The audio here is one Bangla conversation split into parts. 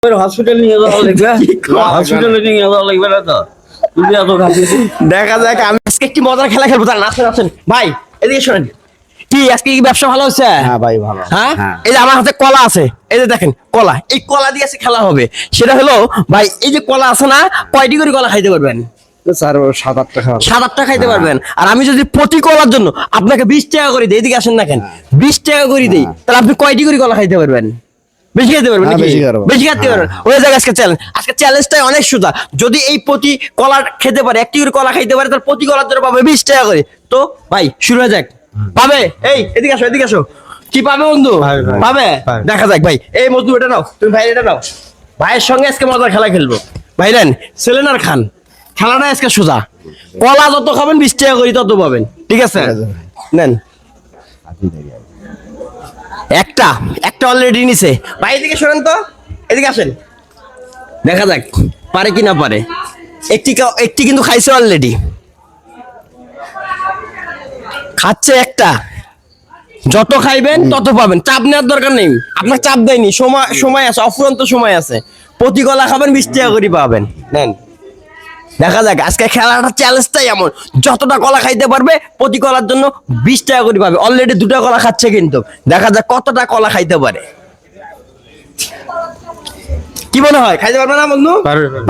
হসপিটাল নিয়ে যাওয়া লাগবে, হসপিটালে নিয়ে যাওয়া লাগবে না তো? তুমি এত খাচ্ছিস। দেখা যাক, আমি আজকে একটি মজার খেলা খেলবো। তার নাচেন নাচেন ভাই, এদিকে শোনেন। কি আজকে কি ব্যবসা ভালো হচ্ছে? হ্যাঁ ভাই ভালো। হ্যাঁ, এই যে আমার হাতে কলা আছে, এই যে দেখেন কলা, এই কলা দিয়ে আজকে খেলা হবে। সেটা হলো ভাই, এই যে কলা আছে না, কয়টি করে কলা খাইতে পারবেন? স্যার 7-8 টাকা। 7-8টা খাইতে পারবেন। আর আমি যদি প্রতি কলার জন্য আপনাকে 20 টাকা করে দিই, এদিকে আসেন না কেন, 20 টাকা করে দিই, তাহলে আপনি কয়টি করে কলা খাইতে পারবেন? বেশি খাইতে পারবেন নাকি? বেশি খাইতে পারবেন। ওই জায়গায় আজকে চ্যালেঞ্জ, আজকে চ্যালেঞ্জটাই অনেক সোজা। যদি এই প্রতি কলা খেতে পারে, একটি করে কলা খাইতে পারে, তার প্রতি কলার জন্য পাবে 20 টাকা করে। তো ভাই শুরু হয়ে যাক। পাবে? এই এদিকে আসো, এদিকে আসো। কি পাবে বন্ধু? পাবে? দেখা যাক ভাই। এই মজদু এটা নাও, তুমি ভাই এটা নাও। ভাইয়ের সঙ্গে আজকে মজার খেলা খেলবো। ভাই নেন, ছেলেন আর খান। খেলাটা আজকে সোজা। কলা যত খাবেন 20 টাকা করে তত পাবেন, ঠিক আছে? নেন। একটা একটা অলরেডি নিছে ভাই। এদিকে শোনেন তো, এদিকে আসেন, দেখা যাক পারে কি না পারে। একটি কিন্তু খাইছে অলরেডি, খাচ্ছে একটা। যত খাইবেন তত পাবেন, চাপ নেওয়ার দরকার নেই। আপনার চাপ দেয়নি, সময় আছে, অফুরন্ত সময় আছে। প্রতি কলা খাবেন 20 টাকা করে পাবেন। নেন, দেখা যাক আজকে খেলাটা চ্যালেঞ্জটাই এমন, যতটা কলা খাইতে পারবে প্রতি কলার জন্য 20 টাকা করে পাবে। অলরেডি 2টা কলা খাচ্ছে, কিন্তু দেখা যাক কতটা কলা খাইতে পারে। কি মনে হয়, খাইতে পারবে না বন্ধু?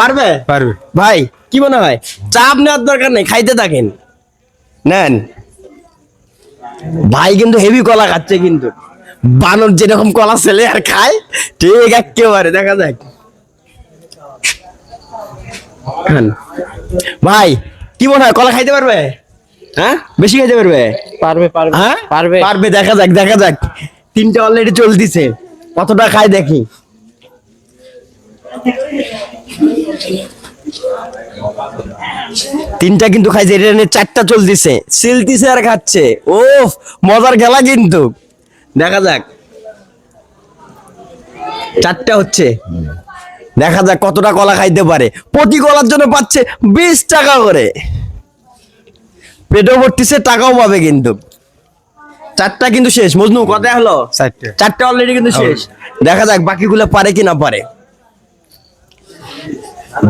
পারবে পারবে ভাই, কি মনে হয়? চাপ নেওয়ার দরকার নেই, খাইতে থাকেন। নেন ভাই, কিন্তু হেভি কলা খাচ্ছে, কিন্তু বানর যেরকম কলা ছেলে আর খায় ঠিক একেবারে। দেখা যাক ভাই, কি মনে হয়, কলা খাইতে পারবে? হ্যাঁ, বেশি খাইতে পারবে? পারবে পারবে। হ্যাঁ পারবে পারবে। দেখা যাক, দেখা যাক। 3টে অলরেডি চলতিছে, কতটা খায় দেখি। তিনটা কিন্তু খাইছে, এটা নিয়ে 4টা চলতিছে, সিলতিছে আর খাচ্ছে। ও মজার খেলা কিন্তু। দেখা যাক, 4টা হচ্ছে। দেখা যাক কতটা কলা খাইতে পারে। প্রতি কলার জন্য পাচ্ছে 20 টাকা করে। পেটও ভর্তিছে, টাকাও পাবে কিন্তু। 4টা কিন্তু শেষ। মজনু কত হলো? 4টে অলরেডি কিন্তু শেষ। দেখা যাক বাকিগুলো পারে কি না পারে।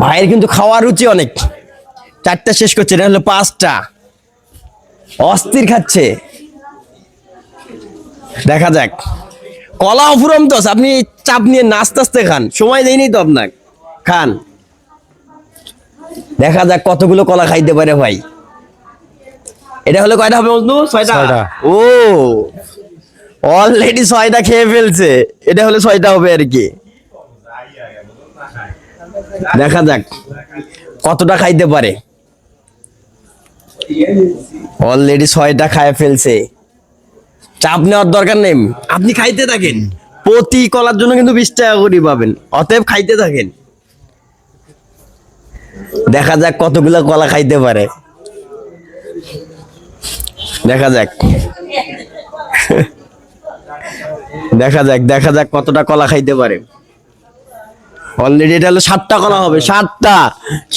ভাইয়ের কিন্তু খাওয়ার রুচি অনেক। 4টা শেষ করছে, এটা হলো 5টা। অস্থির খাচ্ছে। দেখা যাক, কলা অফুরন্ত, আপনি চাপ নিয়ে আস্তে আস্তে খান, সময় দেয়নি তো আপনার, খান। দেখা যাক কতগুলো কলা খাইতে পারে ভাই। এটা হলো কয়টা হবে বন্ধু? 6টা। ও অলরেডি 6টা খেয়ে ফেলছে। এটা হলো 6টা হবে আর কি। দেখা যাক কতটা খাইতে পারে। অলরেডি 6টা খায় ফেলছে। চাপ নেওয়ার দরকার নেই, আপনি খাইতে থাকেন। প্রতি কলার জন্য কিন্তু 20 টাকা করে পাবেন, অতএব খাইতে থাকেন। দেখা যাক কতগুলো কলা খাইতে পারে। দেখা যাক দেখা যাক, দেখা যাক কতটা কলা খাইতে পারে। অলরেডি এটা হলো 7টা কলা হবে।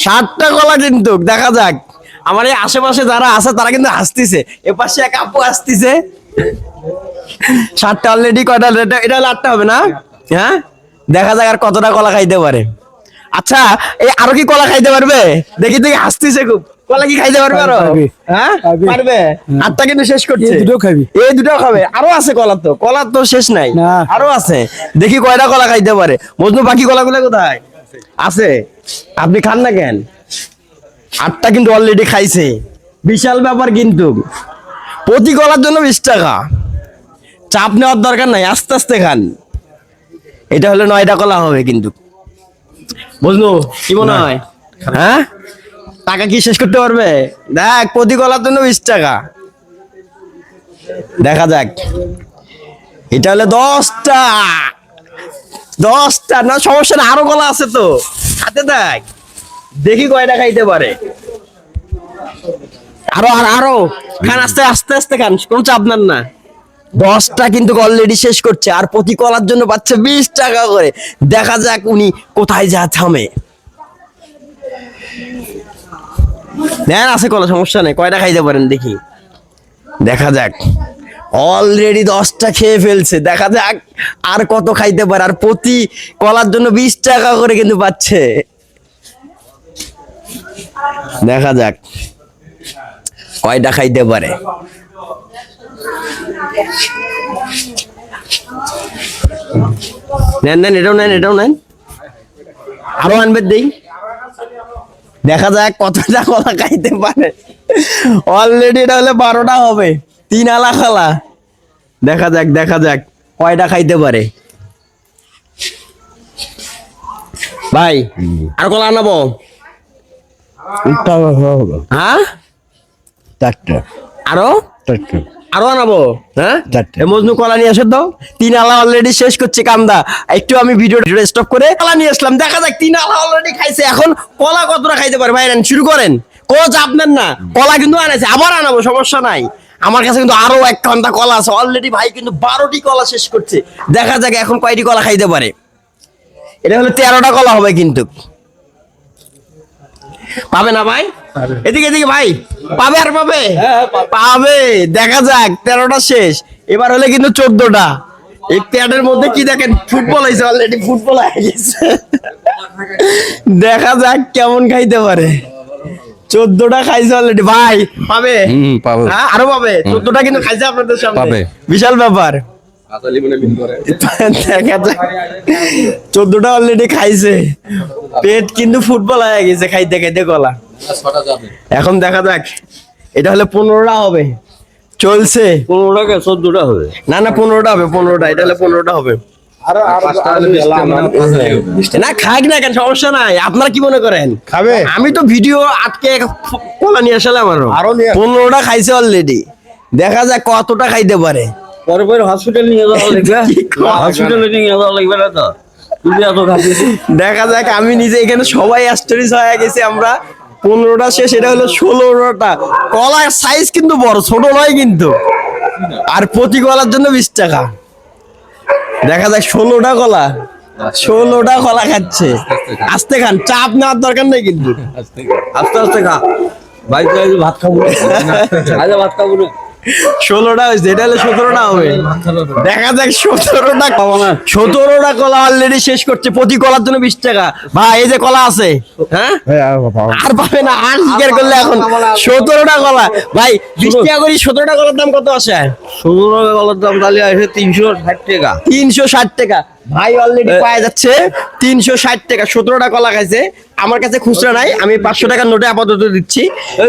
7টা কলা কিন্তু। দেখা যাক, আমার এই আশেপাশে যারা আছে তারা কিন্তু হাসতেছে। এপাশে এক আপু হাসতেছে। 7টা অলরেডি। কয়টা? এটা হলো 8টা হবে না? হ্যাঁ, দেখা যাক আর কতটা কলা খাইতে পারে। আচ্ছা, এই আরো কি কলা খাইতে পারবে? দেখি দেখি, হাসতেছে খুব। কলা কি খাইতে পারবে আরো? হ্যাঁ পারবে। 8টা কিন্তু শেষ করছে। এই দুটো খাবে, আরো আছে কলা, তো কলার তো শেষ নাই, আরো আছে। দেখি কয়টা কলা খাইতে পারে। মজনু বাকি কলাগুলো কোথায় আছে? আপনি খান না কেন? 8টা কিন্তু অলরেডি খাইছে। বিশাল ব্যাপার কিন্তু। প্রতি কলার জন্য 20 টাকা। চাপ নেওয়ার দরকার নাই, আস্তে আস্তে খান। এটা হলো 9টা কলা হবে কিন্তু। বুঝলো কি মনে হয়? হ্যাঁ, টাকা কি শেষ করতে পারবে? দেখ, প্রতি কলার জন্য 20 টাকা। দেখা যাক, এটা হলো 10টা। 10টা না, সমস্যা না, আরো কলা আছে তো, হাতে দেখ। দেখি কয়টা খাইতে পারে। আরো আরো খান, আস্তে আস্তে আস্তে খান, কোনো চাপ নেন না। 10টা কিন্তু অলরেডি শেষ করছে, আর প্রতি কলার জন্য পাচ্ছে 20 টাকা করে। দেখা যাক উনি কোথায় যা থামে। দেন আছে কলা, সমস্যা নেই, কয়টা খাইতে পারেন দেখি। দেখা যাক অলরেডি 10টা খেয়ে ফেলছে, দেখা যাক আর কত খাইতে পারে। আর প্রতি কলার জন্য 20 টাকা করে কিন্তু পাচ্ছে। দেখা যাক কয়টা খাইতে পারে। নেন নেন, এটাও নেন, এটাও নেন, আরো আনবে দেই। দেখা যাক কতটা কলা খাইতে পারে। অলরেডি এটা হলে 12টা হবে, 3 আলা কলা। দেখা যাক, দেখা যাক কয়টা খাইতে পারে। ভাই আর কলা আনাবো? হ্যাঁ, 4টা আরো 4টা আরো আনাবো? হ্যাঁ, 4টা। এ মজনু কলা নিয়ে আসো তো। 3 আলা অলরেডি শেষ করছে কামদা। একটু আমি ভিডিও স্টপ করে কলা নিয়ে আসলাম। দেখা যাক 3 আলা অলরেডি খাইছে। এখন কলা কতটা খাইতে পারে ভাই? শুরু করেন, কোচ আপনার না, কলা কিন্তু আনাইছে, আবার আনাবো, সমস্যা নাই। আমার কাছে কিন্তু আরো 1 ঘন্টা কলা আছে। অলরেডি ভাই কিন্তু 12টি কলা শেষ করছে। দেখা যাক এখন কয়টি কলা খাইতে পারে। এটা হলো 13টা কলা হবে কিন্তু। পাবে না ভাই? এদিকে এদিকে ভাই, পাবে আর পাবে? পাবে। দেখা যাক 13টা শেষ, এবার হলে কিন্তু 14টা। এই প্যাডের মধ্যে কি দেখেন, ফুটবল হয়েছে, অলরেডি ফুটবল হয়ে গেছে। দেখা যাক কেমন খাইতে পারে। 14টা খাইছে অলরেডি ভাই, পাবে? পাবে। হ্যাঁ, আরো পাবে। 14টা কিন্তু খাইছে আপনাদের সামনে, পাবে। বিশাল ব্যাপার। দেখা যাক 14টা অলরেডি খাইছে। পেট কিন্তু ফুটবল হয়ে গেছে খাইতে খাইতে কলা। এখন দেখা যাক, এটা হলে 15টা হবে, চলছে। 15 টাকা 14টা হবে। না না, 15টা হবে, 15টা। এটা হলে 15টা হবে। না খাক না কেন, সমস্যা নাই। আপনারা কি মনে করেন খাবে? আমি তো ভিডিও আটকে কলা নিয়ে আসলাম, আরো 15টা খাইছে অলরেডি। দেখা যাক কতটা খাইতে পারে। পরে পরে হসপিটাল নিয়ে যাওয়া লাগবে, হসপিটালে নিয়ে যাওয়া লাগবে না তো? তুই এত খাচ্ছিস। দেখা যাক, আমি নিজে এখানে সবাই আশ্চর্য হয়ে গেছি। আমরা 15টা শেষ, এটা হলো 16টা। কলার সাইজ কিন্তু বড়, ছোট নয় কিন্তু। আর প্রতি কলার জন্য 20 টাকা। দেখা যাক 16টা কলা, 16টা কলা খাচ্ছে। আস্তে খান, চাপ নেওয়ার দরকার নেই কিন্তু। আস্তে আস্তে খা ভাই, তুই আজ ভাত খাবো না। আজ ভাত খাবো না। 16টা হয়েছে, এটা হলে 17টা হবে। দেখা যাক 17টা কলা, 17টা কলা অলরেডি শেষ করছে। প্রতি কলার জন্য 20 টাকা। ভাই এই যে কলা আছে, হ্যাঁ আর পাবে না, আর স্বীকার করলে। এখন 17টা কলা ভাই, 20 টাকা করে 17টা কলার দাম কত আসে? 17 টাকা কলার দাম তাহলে আসে 360 টাকা। 360 টাকা ভাই অলরেডি পাওয়া যাচ্ছে। 360 টাকা 17টা কলা খাইছে। আমার কাছে খুচরা নাই, আমি 500 টাকার নোটে আপাতত দিচ্ছি।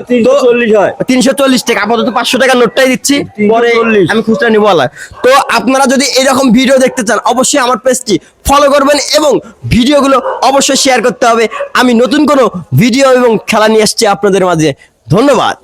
340 হয়। 340 টাকা আপাতত 500 টাকার নোটটাই দিচ্ছি, পরে 340 আমি খুচরা নিবো আলা। তো আপনারা যদি এরকম ভিডিও দেখতে চান, অবশ্যই আমার পেজটি ফলো করবেন এবং ভিডিওগুলো অবশ্যই শেয়ার করতে হবে। আমি নতুন কোনো ভিডিও এবং খেলা নিয়ে আসছি আপনাদের মাঝে। ধন্যবাদ।